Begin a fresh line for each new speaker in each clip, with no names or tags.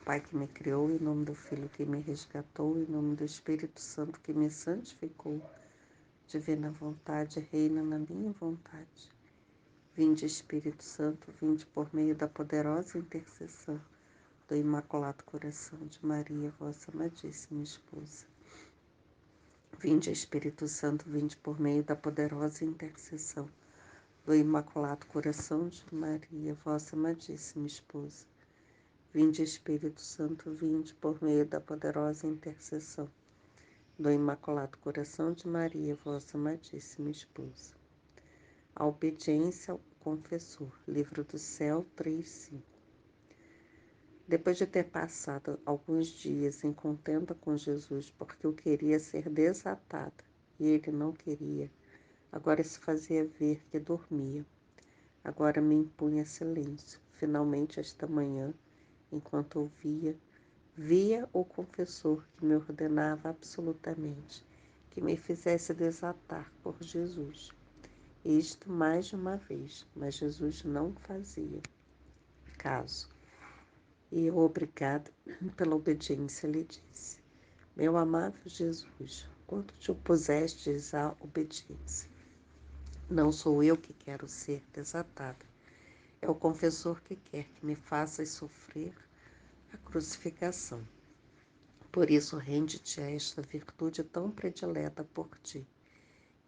Pai que me criou, em nome do Filho que me resgatou, em nome do Espírito Santo que me santificou. Divina vontade, reina na minha vontade. Vinde, Espírito Santo, vinde por meio da poderosa intercessão do Imaculado Coração de Maria, vossa amadíssima esposa. Vinde, Espírito Santo, vinde por meio da poderosa intercessão do Imaculado Coração de Maria, vossa amadíssima esposa. Vinde, Espírito Santo, vinde por meio da poderosa intercessão do Imaculado Coração de Maria, vossa amadíssima esposa. A obediência ao confessor. Livro do Céu 3:5. Depois de ter passado alguns dias em contenda com Jesus, porque eu queria ser desatada e ele não queria, agora se fazia ver que dormia. Agora me impunha silêncio. Finalmente, esta manhã, enquanto via o confessor que me ordenava absolutamente que me fizesse desatar por Jesus. Isto mais de uma vez, mas Jesus não fazia caso. E eu, obrigada pela obediência, lhe disse: meu amável Jesus, quando te opusestes à obediência, não sou eu que quero ser desatada, é o confessor que quer que me faças sofrer a crucificação. Por isso, rende-te a esta virtude tão predileta por ti,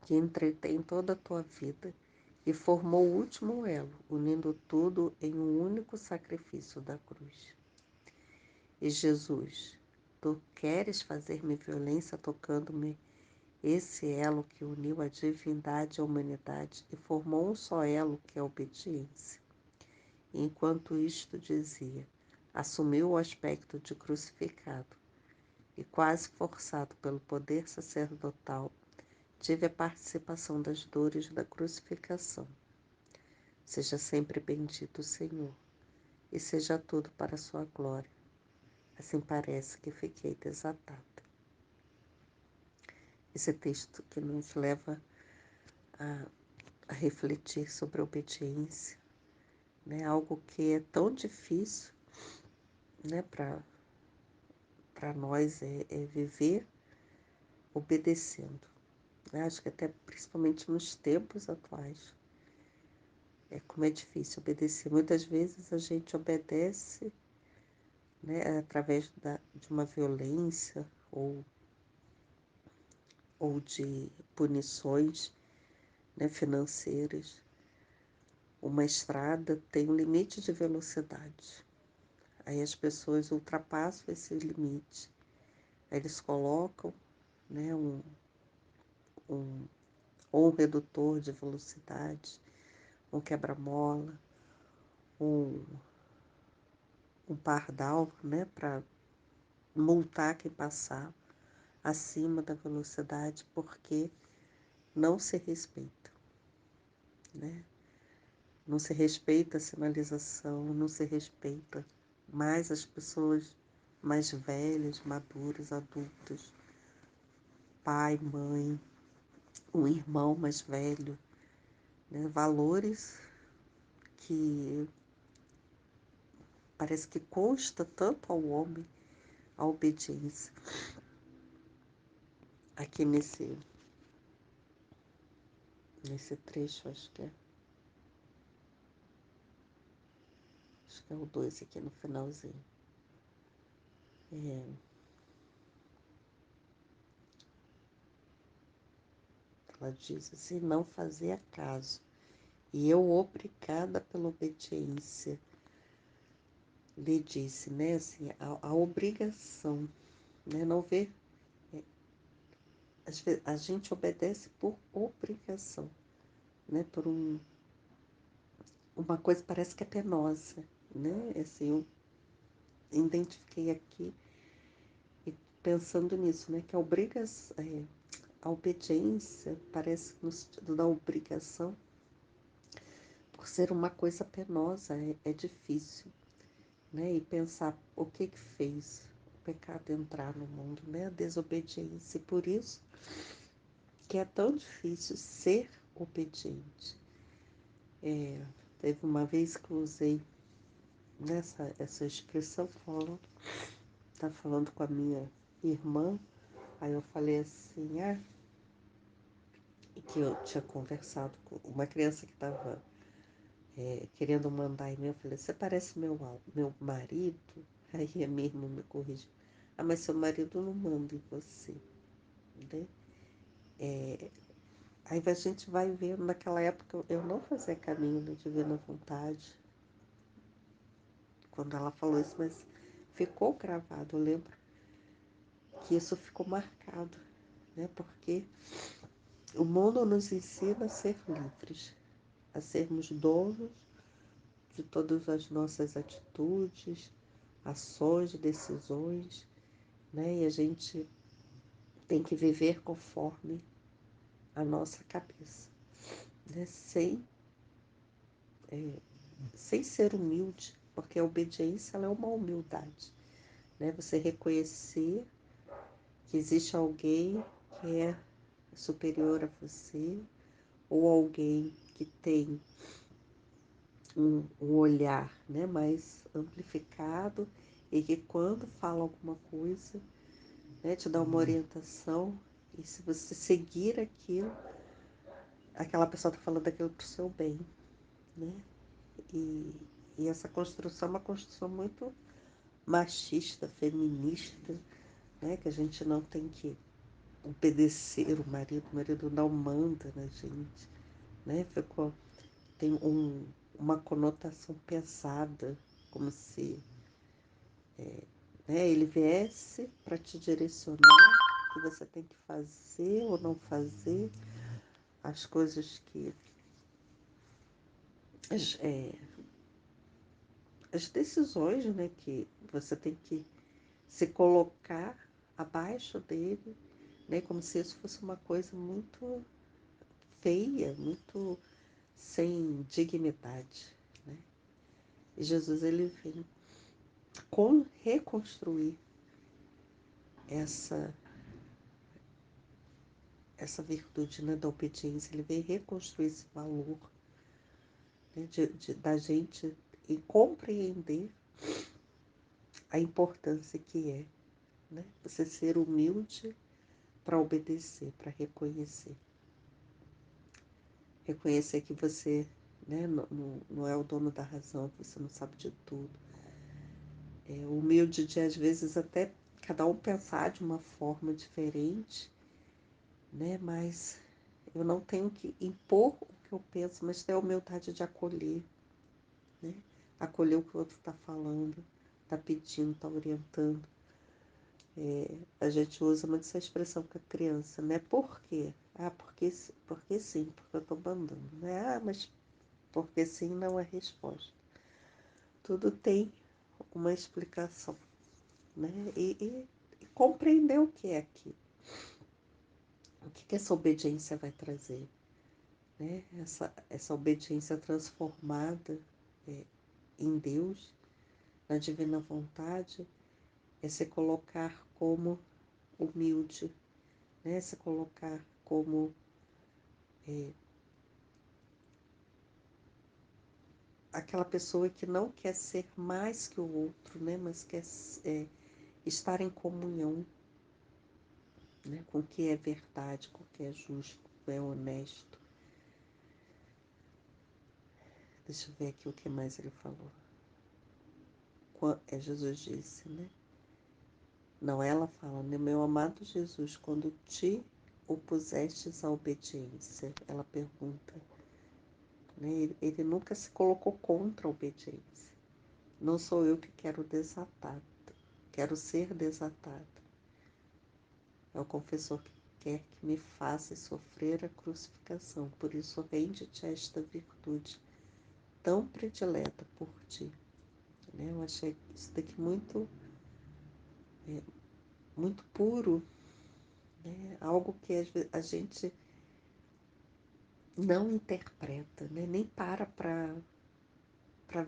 que entretém toda a tua vida e formou o último elo, unindo tudo em um único sacrifício da cruz. E Jesus, tu queres fazer-me violência tocando-me esse elo que uniu a divindade e a humanidade e formou um só elo, que é a obediência. E enquanto isto dizia, assumiu o aspecto de crucificado e, quase forçado pelo poder sacerdotal, tive a participação das dores da crucificação. Seja sempre bendito o Senhor, e seja tudo para a sua glória. Assim parece que fiquei desatada. Esse texto que nos leva a refletir sobre a obediência, né? Algo que é tão difícil, né, para nós é viver obedecendo. Né? Acho que até principalmente nos tempos atuais, como é difícil obedecer. Muitas vezes a gente obedece, né, através de uma violência ou de punições, né, financeiras. Uma estrada tem um limite de velocidade. Aí as pessoas ultrapassam esse limite. Aí eles colocam, né, ou um redutor de velocidade, um quebra-mola, um pardal, né, para multar quem passar acima da velocidade, porque não se respeita, né? Não se respeita a sinalização, não se respeita mais as pessoas mais velhas, maduras, adultas, pai, mãe, um irmão mais velho, né? Valores que parece que custa tanto ao homem a obediência. Aqui nesse trecho, acho que é o 2 aqui no finalzinho. Ela diz assim: não fazer caso. E eu, obrigada pela obediência, lhe disse, né? Assim, a obrigação, né? Não ver. Às vezes, a gente obedece por obrigação, né? Por uma coisa parece que é penosa, né? Assim, eu identifiquei aqui e pensando nisso, né? Que a obediência parece no sentido da obrigação, por ser uma coisa penosa, é difícil, né? E pensar o que fez o pecado entrar no mundo, né? A desobediência. E por isso que é tão difícil ser obediente. Teve uma vez que eu usei essa expressão tá falando com a minha irmã, aí eu falei assim, que eu tinha conversado com uma criança que estava querendo mandar e-mail, eu falei, você parece meu marido? Aí a minha irmã me corrigiu, mas seu marido não manda em você, né? Aí a gente vai vendo, naquela época eu não fazia caminho da divina vontade, quando ela falou isso, mas ficou gravado, eu lembro que isso ficou marcado, né? Porque o mundo nos ensina a ser livres, a sermos donos de todas as nossas atitudes, ações, decisões, né? E a gente tem que viver conforme a nossa cabeça, né? Sem ser humilde, porque a obediência ela é uma humildade, né? Você reconhecer que existe alguém que é superior a você, ou alguém que tem um olhar, né, mais amplificado e que quando fala alguma coisa, né, te dá uma orientação e se você seguir aquilo, aquela pessoa está falando aquilo para o seu bem, né? E, e essa construção é uma construção muito machista, feminista, né, que a gente não tem que obedecer o marido não manda na gente, né? Tem uma conotação pesada, como se ele viesse para te direcionar o que você tem que fazer ou não fazer, as coisas que. As, é, as decisões, né, que você tem que se colocar abaixo dele, né, como se isso fosse uma coisa muito feia, muito sem dignidade, né? E Jesus ele vem reconstruir essa essa virtude, né, da obediência, ele vem reconstruir esse valor, né, da gente e compreender a importância que é, né, você ser humilde para obedecer, para reconhecer. Reconhecer que você, né, não é o dono da razão, que você não sabe de tudo. É humilde de, às vezes, até cada um pensar de uma forma diferente, né, mas eu não tenho que impor o que eu penso, mas ter a humildade de acolher, né? Acolher o que o outro está falando, está pedindo, está orientando. A gente usa muito essa expressão com a criança, né? Por quê? Porque sim, porque eu estou mandando, né? Mas porque sim não é resposta. Tudo tem uma explicação, né? E compreender o que é aqui. O que essa obediência vai trazer, né? Essa obediência transformada em Deus, na divina vontade, é se colocar como humilde, né? Se colocar como aquela pessoa que não quer ser mais que o outro, né? Mas quer estar em comunhão, né? Com o que é verdade, com o que é justo, com o que é honesto. Deixa eu ver aqui o que mais ele falou. Jesus disse, né? Não, ela fala, né? Meu amado Jesus, quando te opusestes à obediência, ela pergunta, né? Ele nunca se colocou contra a obediência. Não sou eu que quero desatado, quero ser desatado. É o confessor que quer que me faça sofrer a crucificação. Por isso, rende-te a esta virtude tão predileta por ti. Né? Eu achei isso daqui muito puro, né? Algo que a gente não interpreta, né? Nem para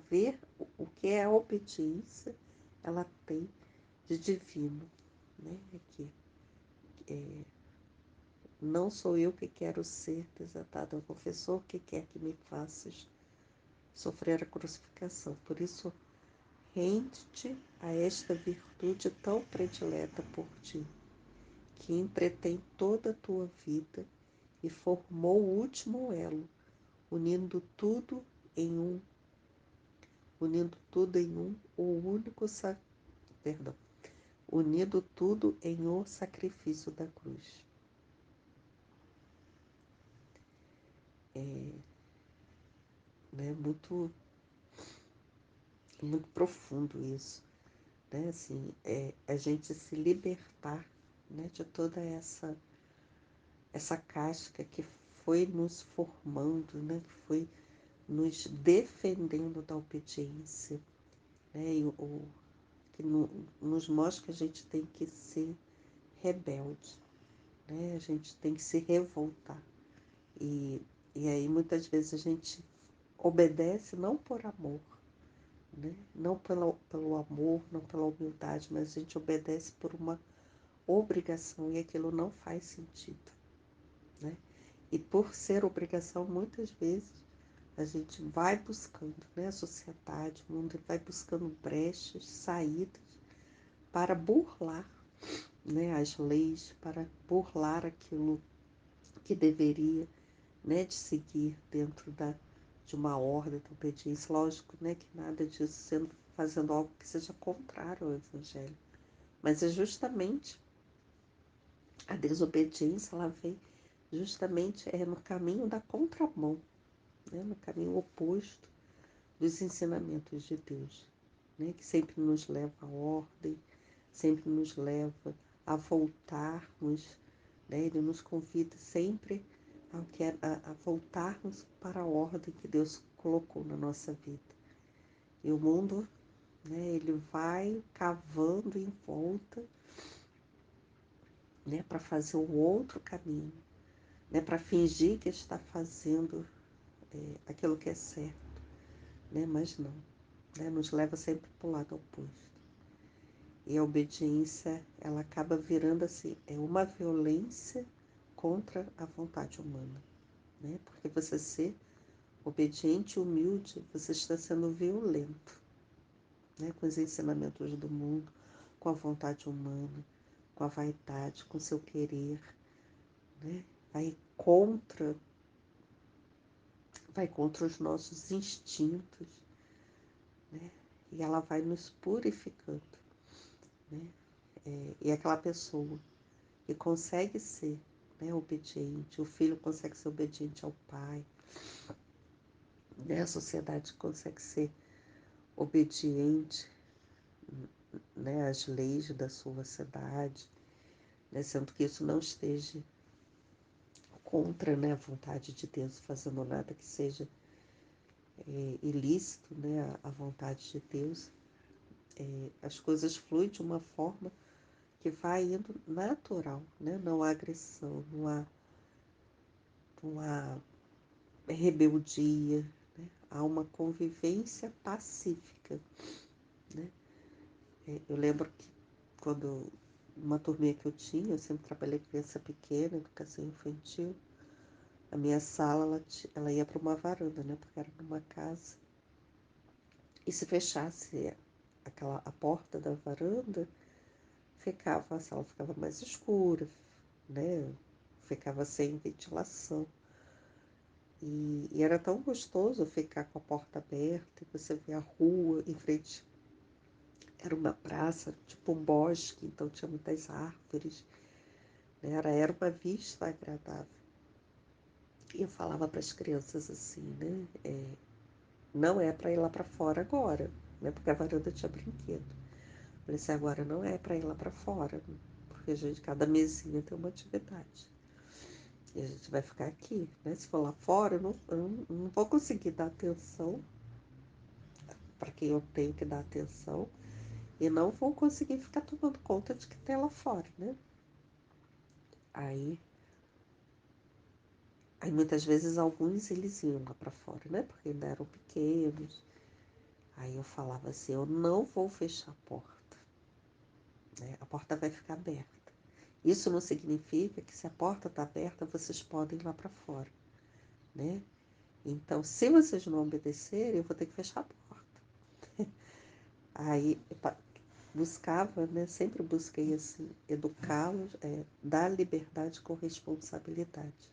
ver o que é a obediência ela tem de divino, né? Aqui, não sou eu que quero ser desatado, é o confessor que quer que me faças sofrer a crucificação. Por isso, Rende-te a esta virtude tão predileta por ti, que entretém toda a tua vida e formou o último elo, unindo tudo em um, o único perdão, unindo tudo em um sacrifício da cruz. Né, muito profundo isso, né? Assim, a gente se libertar, né, de toda essa casca que foi nos formando, né, que foi nos defendendo da obediência, né, que nos mostra que a gente tem que ser rebelde, né, a gente tem que se revoltar. E aí muitas vezes a gente obedece não por amor, né, não pelo amor, não pela humildade, mas a gente obedece por uma obrigação e aquilo não faz sentido, né? E por ser obrigação, muitas vezes a gente vai buscando, né, a sociedade, o mundo vai buscando brechas, saídas para burlar, né, as leis, para burlar aquilo que deveria, né, de seguir dentro de uma ordem de obediência. Lógico, né, que nada disso fazendo algo que seja contrário ao Evangelho, mas é justamente a desobediência, ela vem justamente no caminho da contramão, né, no caminho oposto dos ensinamentos de Deus, né, que sempre nos leva à ordem, sempre nos leva a voltarmos, né, ele nos convida sempre a voltarmos para a ordem que Deus colocou na nossa vida. E o mundo, né, ele vai cavando em volta, né, para fazer um outro caminho, né, para fingir que está fazendo aquilo que é certo, né, mas não, né, nos leva sempre para o lado oposto. E a obediência, ela acaba virando assim, uma violência contra a vontade humana, né? Porque você ser obediente e humilde, você está sendo violento, né? Com os ensinamentos do mundo, com a vontade humana, com a vaidade, com o seu querer, né? Vai contra os nossos instintos, né? E ela vai nos purificando, né? E aquela pessoa que consegue ser, né, obediente, o filho consegue ser obediente ao pai, né, a sociedade consegue ser obediente, né, às leis da sua cidade, né, sendo que isso não esteja contra, né, a vontade de Deus, fazendo nada que seja ilícito, né, a vontade de Deus, as coisas fluem de uma forma que vai indo natural, né, não há agressão, não há rebeldia, né, há uma convivência pacífica, né. Eu lembro que quando uma turminha que eu tinha, eu sempre trabalhei com criança pequena, educação infantil, a minha sala, ela ia para uma varanda, né, porque era numa casa, e se fechasse a porta da varanda, a sala ficava mais escura, né, ficava sem ventilação. E era tão gostoso ficar com a porta aberta e você ver a rua em frente. Era uma praça, tipo um bosque, então tinha muitas árvores, né? Era uma vista agradável. E eu falava para as crianças assim, né? Não é para ir lá para fora agora, né? Porque a varanda tinha brinquedo. Eu falei assim, agora não é para ir lá para fora, porque cada mesinha tem uma atividade. E a gente vai ficar aqui, né? Se for lá fora, eu não vou conseguir dar atenção para quem eu tenho que dar atenção e não vou conseguir ficar tomando conta de que tem lá fora, né? Aí muitas vezes alguns eles iam lá para fora, né? Porque ainda eram pequenos. Aí eu falava assim, eu não vou fechar a porta, né? A porta vai ficar aberta. Isso não significa que se a porta está aberta, vocês podem ir lá para fora, né? Então, se vocês não obedecerem, eu vou ter que fechar a porta. Aí buscava, né? Sempre busquei assim, educá-los, dar liberdade com responsabilidade.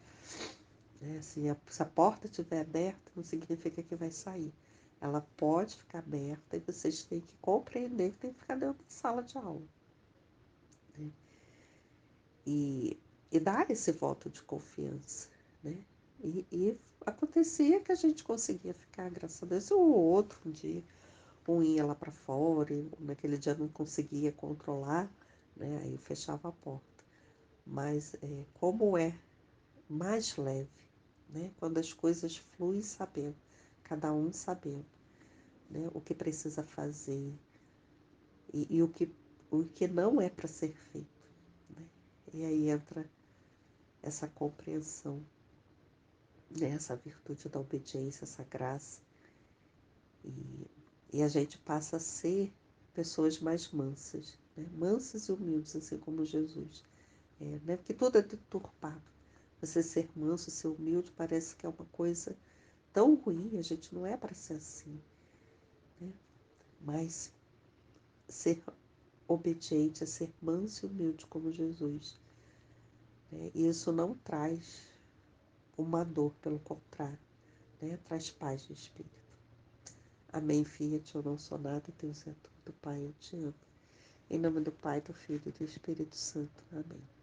Né? Se a porta estiver aberta, não significa que vai sair. Ela pode ficar aberta e vocês têm que compreender que tem que ficar dentro da sala de aula. Né? E, e dar esse voto de confiança. Né? E acontecia que a gente conseguia ficar, graças a Deus, um ou outro um dia. Um ia lá para fora, e naquele dia não conseguia controlar, né? Aí fechava a porta. Mas como é mais leve, né? Quando as coisas fluem sabendo, cada um sabendo, né? O que precisa fazer e o que não é para ser feito. Né? E aí entra essa compreensão, né? Essa virtude da obediência, essa graça. E a gente passa a ser pessoas mais mansas, né? Mansas e humildes, assim como Jesus. Né? Porque tudo é deturpado. Você ser manso, ser humilde, parece que é uma coisa tão ruim, a gente não é para ser assim. Né? Mas ser obediente é ser manso e humilde como Jesus. Né? E isso não traz uma dor, pelo contrário, né? Traz paz de espírito. Amém, Fiat, eu não sou nada, Deus é tudo. Pai, eu te amo. Em nome do Pai, do Filho e do Espírito Santo. Amém.